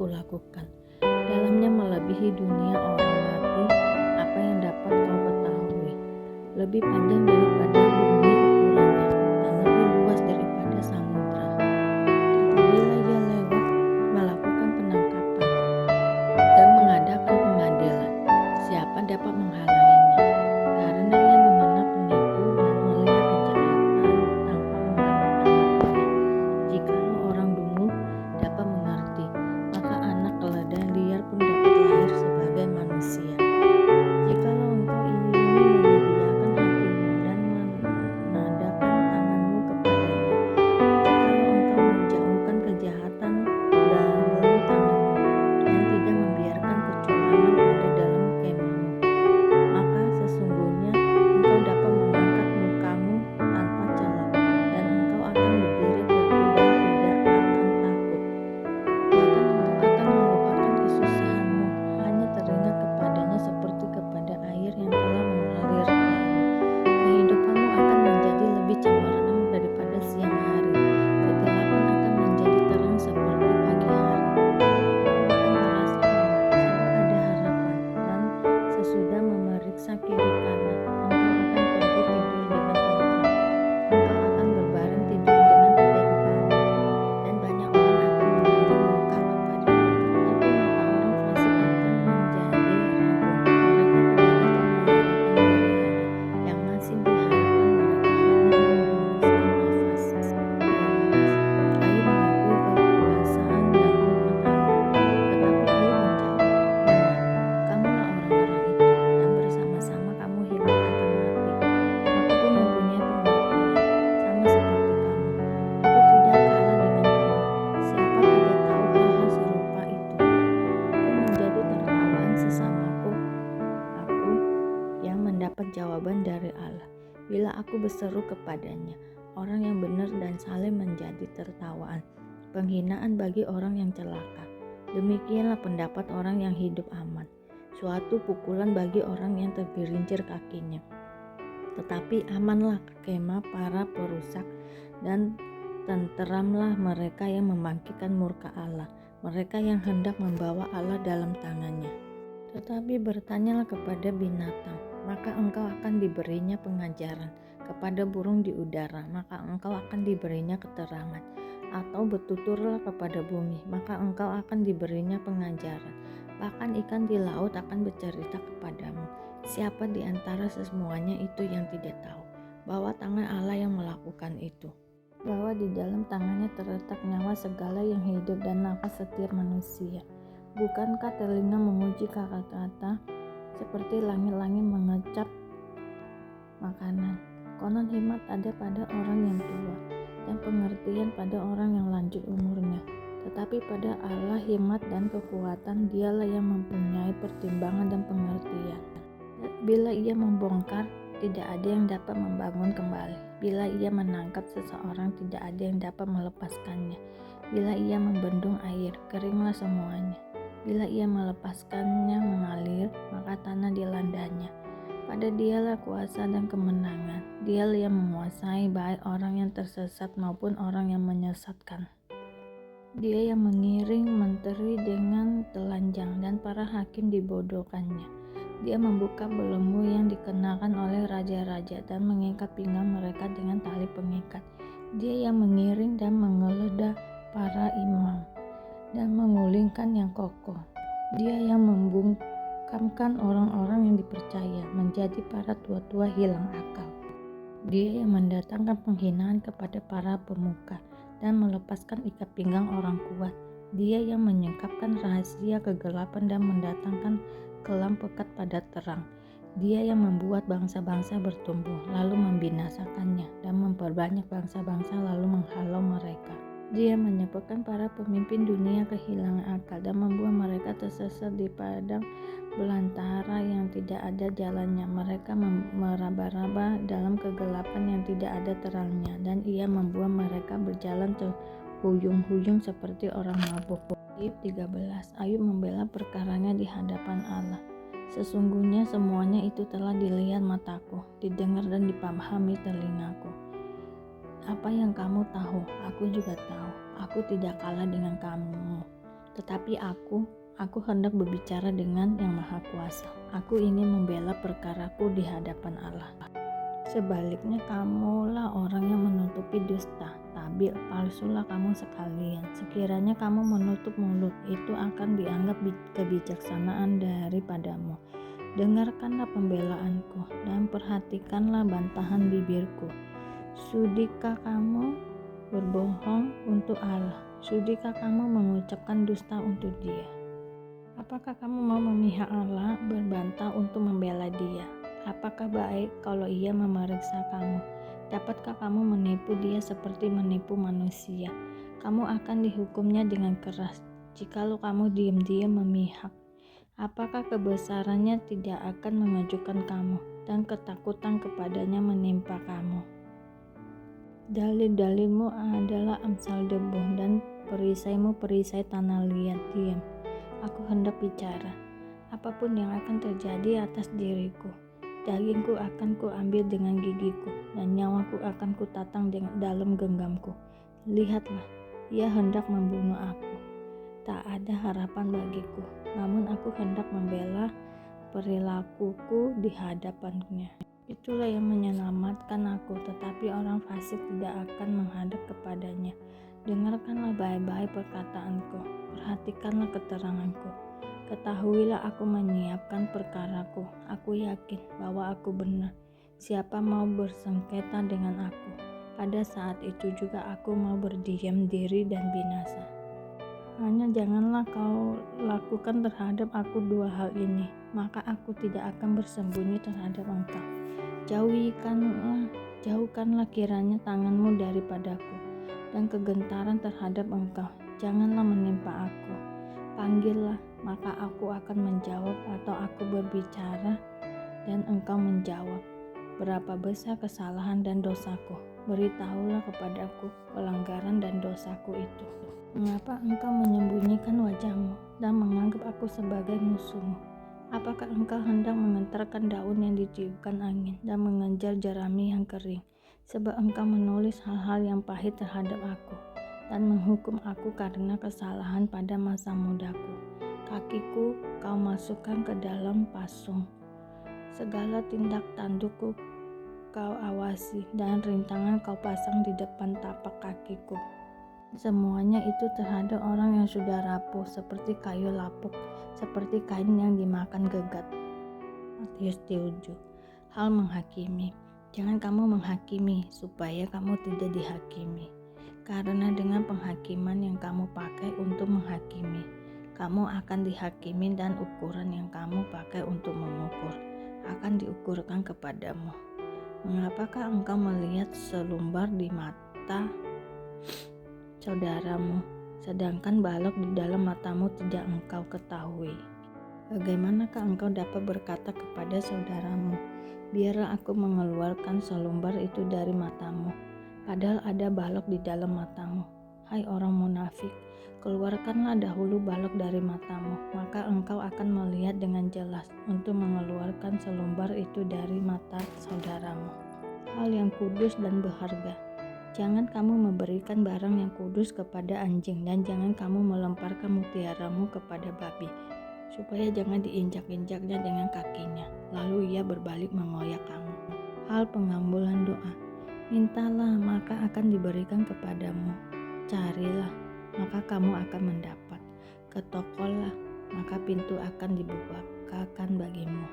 kulakukan. Dalamnya melebihi dunia orang mati, apa yang dapat kau ketahui. Lebih panjang daripada bumi ukurannya, dan lebih luas daripada samudra. Apabila ia lewat melakukan penangkapan dan mengadakan pengadilan, siapa dapat menghalanginya? Karena ia mengenal penipu dan melihat kejahatan tanpa mengamati. Jikalau orang dungu dapat mengerti, maka anak keledai liar pun dapat lahir sebagai manusia. Jikalau engkau ingin menyediakan hatimu dan menadahkan tanganmu kepadanya, jikalau engkau menjauhkan kejahatan dalam tanganmu dan tidak membiarkan kecurangan ada dalam kemahmu, maka sesungguhnya engkau dapat mengangkat mukamu tanpa celah, dan engkau akan berdiri teguh dan tidak akan takut. Bahkan engkau akan melupakan kesusahanmu, hanya teringat kepadanya seperti kepada air yang telah mengalir lalu. Kehidupanmu akan menjadi lebih cemerlang daripada siang hari, kegelapan akan menjadi terang seperti pagi hari. Engkau akan merasa bahwa ada harapan, dan sesudah memeriksa kiri kanan, engkau akan pergi tidur dengan tentram. Engkau akan berbaring tidur dengan tidak dibangun, dan banyak orang akan mengambil muka kepadamu. Tapi mata orang fasik akan menjadi rabun, mereka tidak dapat melarikan diri lagi. Yang masih diharapkan mereka hanya menghembuskan nafas. 12. Ayub mengakui kekuasaan dan hikmat Allah, tetapi Ayub menjawab, "Benar, kamulah orang-orang itu, dan bersama-sama kamu hilang akan mati. Aku pun mempunyai pengertian, sama seperti kamu. Aku tidak kalah dengan kamu. Siapa tidak tahu hal-hal serupa itu? Aku menjadi tertawaan sesamaku, aku yang mendapat jawaban dari Allah. Bila aku berseru kepadanya, orang yang benar dan saleh menjadi tertawaan, penghinaan bagi orang yang celaka. Demikianlah pendapat orang yang hidup aman, suatu pukulan bagi orang yang tergelincir kakinya. Tetapi amanlah kemah para perusak, dan tenteramlah mereka yang membangkitkan murka Allah, mereka yang hendak membawa Allah dalam tangannya. Tetapi bertanyalah kepada binatang, maka engkau akan diberinya pengajaran, kepada burung di udara, maka engkau akan diberinya keterangan. Atau bertuturlah kepada bumi, maka engkau akan diberinya pengajaran. Bahkan ikan di laut akan bercerita kepadamu. Siapa di antara semuanya itu yang tidak tahu bahwa tangan Allah yang melakukan itu, bahwa di dalam tangannya terletak nyawa segala yang hidup dan nafas setiap manusia? Bukankah telinga memuji kata-kata seperti langit-langit mengecap makanan? Konon hikmat ada pada orang yang tua, dan pengertian pada orang yang lanjut umurnya. Tetapi pada Allah hikmat dan kekuatan, dialah yang mempunyai pertimbangan dan pengertian. Bila ia membongkar, tidak ada yang dapat membangun kembali. Bila ia menangkap seseorang, tidak ada yang dapat melepaskannya. Bila ia membendung air, keringlah semuanya. Bila ia melepaskannya mengalir, maka tanah dilandanya. Pada dialah kuasa dan kemenangan. Dialah yang menguasai baik orang yang tersesat maupun orang yang menyesatkan. Dia yang mengiring menteri dengan telanjang, dan para hakim dibodohkannya. Dia membuka belenggu yang dikenakan oleh raja-raja, dan mengikat pinggang mereka dengan tali pengikat. Dia yang mengiring dan menggeledah para imam, dan mengulingkan yang kokoh. Dia yang membungkamkan orang-orang yang dipercaya, menjadi para tua-tua hilang akal. Dia yang mendatangkan penghinaan kepada para pemuka, dan melepaskan ikat pinggang orang kuat. Dia yang menyingkapkan rahasia kegelapan dan mendatangkan kelam pekat pada terang. Dia yang membuat bangsa-bangsa bertumbuh, lalu membinasakannya, dan memperbanyak bangsa-bangsa lalu menghalau mereka. Dia menyebabkan para pemimpin dunia kehilangan akal, dan membuat mereka tersesat di padang belantara yang tidak ada jalannya. Mereka meraba-raba dalam kegelapan yang tidak ada terangnya, dan ia membuat mereka berjalan terhuyung-huyung seperti orang mabuk. Ayub 13. Ayub membela perkaranya di hadapan Allah. Sesungguhnya semuanya itu telah dilihat mataku, didengar dan dipahami telingaku. Apa yang kamu tahu, aku juga tahu. Aku tidak kalah dengan kamu. Tetapi aku hendak berbicara dengan Yang Maha Kuasa. Aku ingin membela perkaraku di hadapan Allah. Sebaliknya kamulah orang yang menutupi dusta, tabir palsulah kamu sekalian. Sekiranya kamu menutup mulut, itu akan dianggap kebijaksanaan daripadamu. Dengarkanlah pembelaanku dan perhatikanlah bantahan bibirku. Sudikah kamu berbohong untuk Allah? Sudikah kamu mengucapkan dusta untuk Dia? Apakah kamu mau memihak Allah, berbantah untuk membela Dia? Apakah baik kalau Ia memeriksa kamu? Dapatkah kamu menipu Dia seperti menipu manusia? Kamu akan dihukumnya dengan keras jikalau kamu diam-diam memihak. Apakah kebesarannya tidak akan mengajukan kamu dan ketakutan kepadanya menimpa kamu? Dalil-dalilmu adalah amsal debu dan perisaimu perisai tanah liat. Diam, aku hendak bicara. Apapun yang akan terjadi atas diriku, dagingku akan kuambil dengan gigiku, dan nyawaku akan kutatang dalam genggamku. Lihatlah, ia hendak membunuh aku. Tak ada harapan bagiku, namun aku hendak membela perilakuku di hadapannya. Itulah yang menyelamatkan aku, tetapi orang fasik tidak akan menghadap kepadanya. Dengarkanlah baik-baik perkataanku, perhatikanlah keteranganku. Ketahuilah aku menyiapkan perkaraku. Aku yakin bahwa aku benar. Siapa mau bersengketa dengan aku? Pada saat itu juga aku mau berdiam diri dan binasa. Hanya janganlah kau lakukan terhadap aku dua hal ini, maka aku tidak akan bersembunyi terhadap engkau. Jauhkanlah kiranya tanganmu daripadaku, dan kegentaran terhadap engkau janganlah menimpa aku. Panggillah, maka aku akan menjawab, atau aku berbicara dan engkau menjawab. Berapa besar kesalahan dan dosaku, beritahulah kepadaku pelanggaran dan dosaku itu. Mengapa engkau menyembunyikan wajahmu dan menganggap aku sebagai musuhmu? Apakah engkau hendak mengentarkan daun yang ditiupkan angin dan mengejar jerami yang kering? Sebab engkau menulis hal-hal yang pahit terhadap aku dan menghukum aku karena kesalahan pada masa mudaku. Kakiku kau masukkan ke dalam pasung. Segala tindak tandukku kau awasi, dan rintangan kau pasang di depan tapak kakiku. Semuanya itu terhadap orang yang sudah rapuh seperti kayu lapuk, seperti kain yang dimakan gegat. Matius 7. Hal menghakimi. Jangan kamu menghakimi supaya kamu tidak dihakimi. Karena dengan penghakiman yang kamu pakai untuk menghakimi, kamu akan dihakimi, dan ukuran yang kamu pakai untuk mengukur akan diukurkan kepadamu. Mengapakah engkau melihat selumbar di mata saudaramu, sedangkan balok di dalam matamu tidak engkau ketahui? Bagaimanakah engkau dapat berkata kepada saudaramu, biarlah aku mengeluarkan selumbar itu dari matamu, padahal ada balok di dalam matamu? Hai orang munafik, keluarkanlah dahulu balok dari matamu, maka engkau akan melihat dengan jelas untuk mengeluarkan selumbar itu dari mata saudaramu. Hal yang kudus dan berharga. Jangan kamu memberikan barang yang kudus kepada anjing, dan jangan kamu melemparkan mutiaramu kepada babi, supaya jangan diinjak-injaknya dengan kakinya, lalu ia berbalik mengoyak kamu. Hal pengambulan doa. Mintalah, maka akan diberikan kepadamu. Carilah, maka kamu akan mendapat. Ketoklah, maka pintu akan dibukakan bagimu.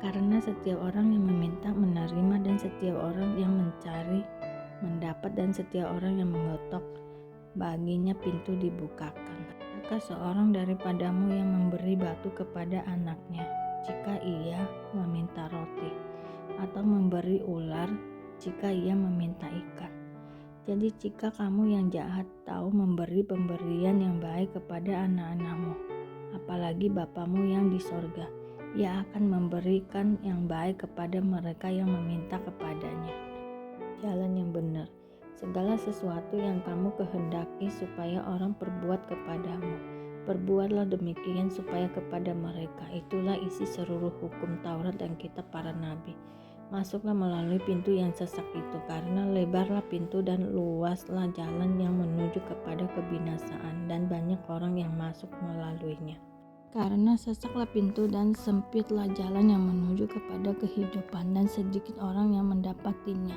Karena setiap orang yang meminta menerima, dan setiap orang yang mencari mendapat, dan setiap orang yang mengetok baginya pintu dibukakan. Adakah seorang daripadamu yang memberi batu kepada anaknya jika ia meminta roti, atau memberi ular jika ia meminta ikan? Jadi jika kamu yang jahat tahu memberi pemberian yang baik kepada anak-anakmu, apalagi Bapamu yang di sorga, Ia akan memberikan yang baik kepada mereka yang meminta kepadanya. Jalan yang benar. Segala sesuatu yang kamu kehendaki supaya orang perbuat kepadamu, perbuatlah demikian supaya kepada mereka. Itulah isi seluruh hukum Taurat dan kitab para nabi. Masuklah melalui pintu yang sesak itu, karena lebarlah pintu dan luaslah jalan yang menuju kepada kebinasaan, dan banyak orang yang masuk melaluinya. Karena sesaklah pintu dan sempitlah jalan yang menuju kepada kehidupan, dan sedikit orang yang mendapatinya.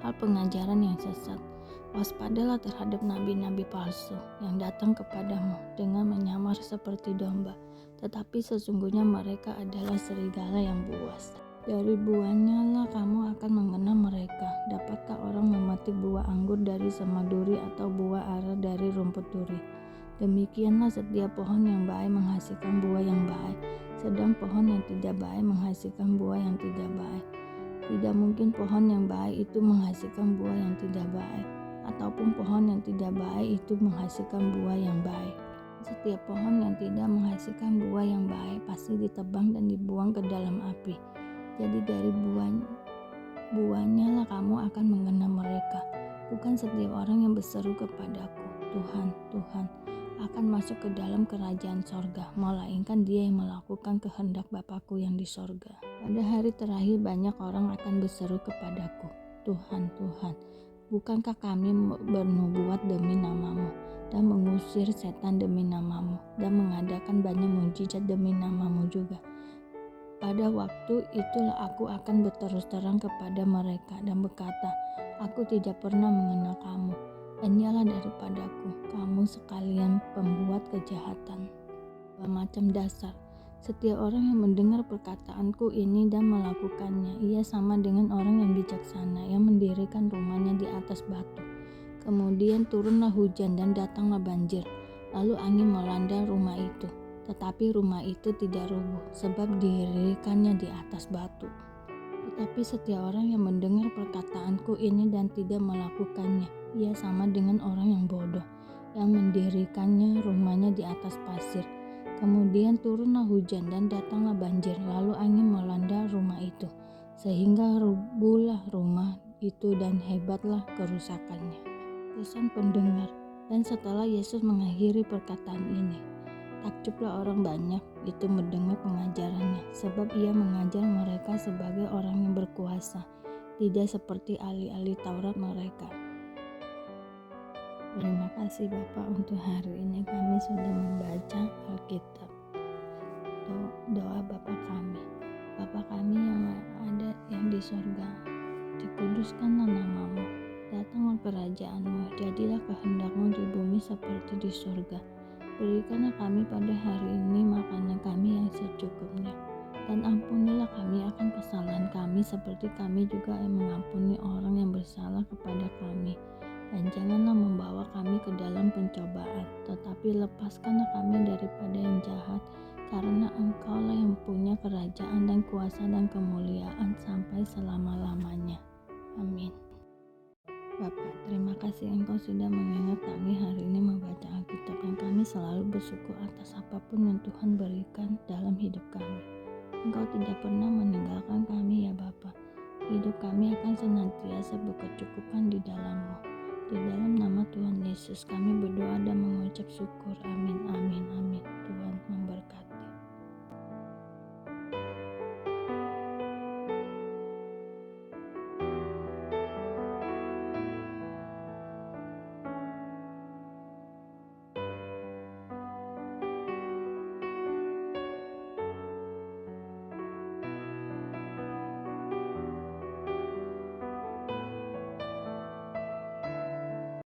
Hal pengajaran yang sesat. Waspadalah terhadap nabi-nabi palsu yang datang kepadamu dengan menyamar seperti domba, tetapi sesungguhnya mereka adalah serigala yang buas. Dari buahnya lah kamu akan mengenal mereka. Dapatkah orang memetik buah anggur dari semaduri atau buah ara dari rumput duri? Demikianlah setiap pohon yang baik menghasilkan buah yang baik, sedang pohon yang tidak baik menghasilkan buah yang tidak baik. Tidak mungkin pohon yang baik itu menghasilkan buah yang tidak baik, ataupun pohon yang tidak baik itu menghasilkan buah yang baik. Setiap pohon yang tidak menghasilkan buah yang baik pasti ditebang dan dibuang ke dalam api. Jadi dari buahnya lah kamu akan mengenal mereka. Bukan setiap orang yang berseru kepadaku, Tuhan, Tuhan, akan masuk ke dalam kerajaan sorga, melainkan dia yang melakukan kehendak Bapakku yang di sorga. Pada hari terakhir banyak orang akan berseru kepadaku, Tuhan, Tuhan, bukankah kami bernubuat demi namamu, dan mengusir setan demi namamu, dan mengadakan banyak mujizat demi namamu juga? Pada waktu itulah aku akan berterus terang kepada mereka dan berkata, aku tidak pernah mengenal kamu. Enyahlah daripadaku, kamu sekalian pembuat kejahatan. Macam dasar. Setiap orang yang mendengar perkataanku ini dan melakukannya, ia sama dengan orang yang bijaksana yang mendirikan rumahnya di atas batu. Kemudian turunlah hujan dan datanglah banjir, lalu angin melanda rumah itu. Tetapi rumah itu tidak rubuh, sebab didirikannya di atas batu. Tetapi setiap orang yang mendengar perkataanku ini dan tidak melakukannya, ia sama dengan orang yang bodoh, yang mendirikannya rumahnya di atas pasir. Kemudian turunlah hujan dan datanglah banjir, lalu angin melanda rumah itu, sehingga rubuhlah rumah itu dan hebatlah kerusakannya. Pesan pendengar. Dan setelah Yesus mengakhiri perkataan ini, takjublah orang banyak itu mendengar pengajarannya, sebab ia mengajar mereka sebagai orang yang berkuasa, tidak seperti ahli-ahli Taurat mereka. Terima kasih Bapak untuk hari ini kami sudah membaca Alkitab. Doa Bapa kami. Bapa kami yang ada yang di sorga, dikuduskanlah namamu, datanglah kerajaanmu, jadilah kehendakmu di bumi seperti di sorga. Berikanlah kami pada hari ini makanan kami yang secukupnya, dan ampunilah kami akan kesalahan kami seperti kami juga yang mengampuni orang yang bersalah kepada kami. Dan janganlah membawa kami ke dalam pencobaan, tetapi lepaskanlah kami daripada yang jahat, karena Engkaulah yang punya kerajaan dan kuasa dan kemuliaan sampai selama-lamanya. Amin. Bapak, terima kasih Engkau sudah mengingat kami hari ini membaca Alkitab, dan kami selalu bersyukur atas apapun yang Tuhan berikan dalam hidup kami. Engkau tidak pernah meninggalkan kami ya Bapa. Hidup kami akan senantiasa berkecukupan di dalam-Mu. Di dalam nama Tuhan Yesus kami berdoa dan mengucap syukur. Amin, amin, amin. Tuhan